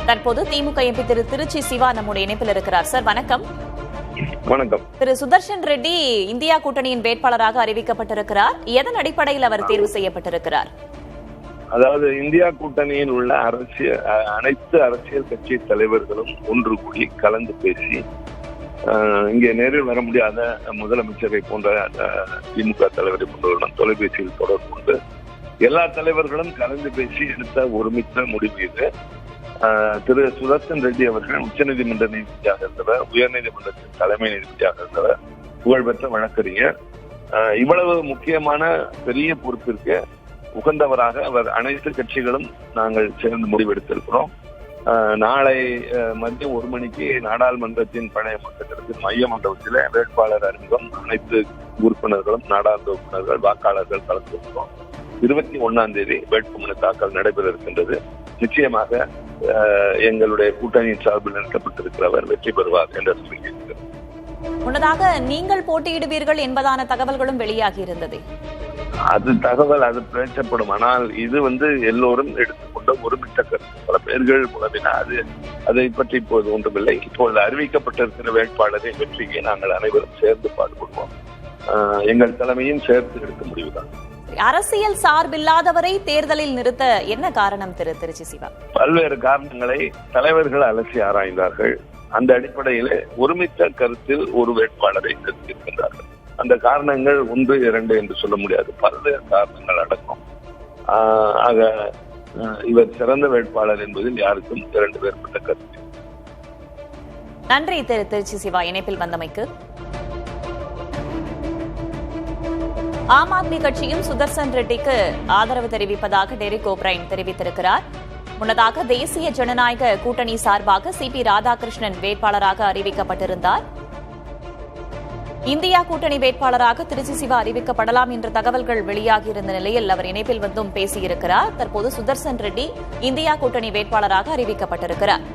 தற்போது திமுக எம்பி திரு திருச்சி சிவா நம்முடைய இணைப்பில் இருக்கிறார். சார் வணக்கம். வணக்கம். திரு சுதர்ஷன் ரெட்டி இந்தியா கூட்டணியின் வேட்பாளராக அறிவிக்கப்பட்டிருக்கிறார். எதன் அடிப்படையில் அவர் தேர்வு செய்யப்பட்டிருக்கிறார்? அதாவது இந்தியா கூட்டணியில் உள்ள அனைத்து அரசியல் கட்சி தலைவர்களும் ஒன்று கூடி கலந்து பேசி இங்கே நேரில் வர முடியாத முதலமைச்சரை போன்ற திமுக தலைவரை போன்றவர்களும் தொலைபேசியில் தொடர்பு கொண்டு எல்லா தலைவர்களும் கலந்து பேசி எடுத்த ஒருமித்த முடிவு இது. திரு சுதர்ஷன் ரெட்டி அவர்கள் உச்சநீதிமன்ற நீதிபதியாக இருந்தவர், உயர்நீதிமன்றத்தின் தலைமை நீதிபதியாக இருந்தவர், புகழ்பெற்ற வழக்கறிஞர். இவ்வளவு முக்கியமான பெரிய பொறுப்பிற்கு உகந்தவராக அவர் அனைத்து கட்சிகளும் நாங்கள் சேர்ந்து முடிவெடுத்திருக்கிறோம். நாளை மதியம் 1 மணிக்கு நாடாளுமன்றத்தின் பழைய மன்றத்திற்கு மைய மண்டபத்தில் வேட்பாளர் அறிமுகம், அனைத்து உறுப்பினர்களும் நாடாளுமன்ற உறுப்பினர்கள் வாக்காளர்கள் கலந்து கொள்கிறோம். 21ஆம் தேதி வேட்புமனு தாக்கல் நடைபெற இருக்கின்றது. நிச்சயமாக எங்களுடைய கூட்டணியின் சார்பில் நிறுத்தப்பட்டிருக்கிறவர் வெற்றி பெறுவார் என்ற நம்பிக்கை. முன்னதாக நீங்கள் போட்டியிடுவீர்கள் என்பதான தகவல்களும் வெளியாகி இருந்தது. அது தகவல் அது பேசப்படும். ஆனால் இது எல்லோரும் எடுத்துக்கொண்ட ஒருமித்த கருத்து. பல பேர்கள் மூலமினா அதை பற்றி இப்போது ஒன்றுமில்லை. இப்பொழுது அறிவிக்கப்பட்டிருக்கிற வேட்பாளரின் வெற்றியை நாங்கள் அனைவரும் சேர்ந்து பாடுபடுவோம். எங்கள் தலைமையும் சேர்த்து எடுக்க முடிவுதான். அரசியல் சார்பில்லாதவரை தேர்தலில் நிறுத்த என்ன காரணம் திரு திருச்சி சிவா? பல்வேறு காரணங்களை தலைவர்கள் அலசி ஆராய்ந்தார்கள். அந்த அடிப்படையில் ஒருமித்த கருத்தில் ஒரு வேட்பாளரை நிறுத்தியிருக்கின்றார்கள். அந்த காரணங்கள் 1, 2 என்று சொல்ல முடியாது, பல்வேறு காரணங்கள் அடக்கும். ஆக இவர் சிறந்த வேட்பாளர் என்பதில் யாருக்கும் 2 வேறுபட்ட கருத்து. நன்றி திரு திருச்சி சிவா இணைப்பில் வந்தமைக்கு. ஆம் ஆத்மி கட்சியும் சுதர்சன் ரெட்டிக்கு ஆதரவு தெரிவிப்பதாக டெரிக் ஓப்ரைன் தெரிவித்திருக்கிறார். முன்னதாக தேசிய ஜனநாயக கூட்டணி சார்பாக சி.பி. ராதாகிருஷ்ணன் வேட்பாளராக அறிவிக்கப்பட்டிருந்தார். இந்தியா கூட்டணி வேட்பாளராக திருச்சி சிவா அறிவிக்கப்படலாம் என்ற தகவல்கள் வெளியாகியிருந்த நிலையில் அவர் இணைப்பில் வந்தும் பேசியிருக்கிறார். தற்போது சுதர்சன் ரெட்டி இந்தியா கூட்டணி வேட்பாளராக அறிவிக்கப்பட்டிருக்கிறார்.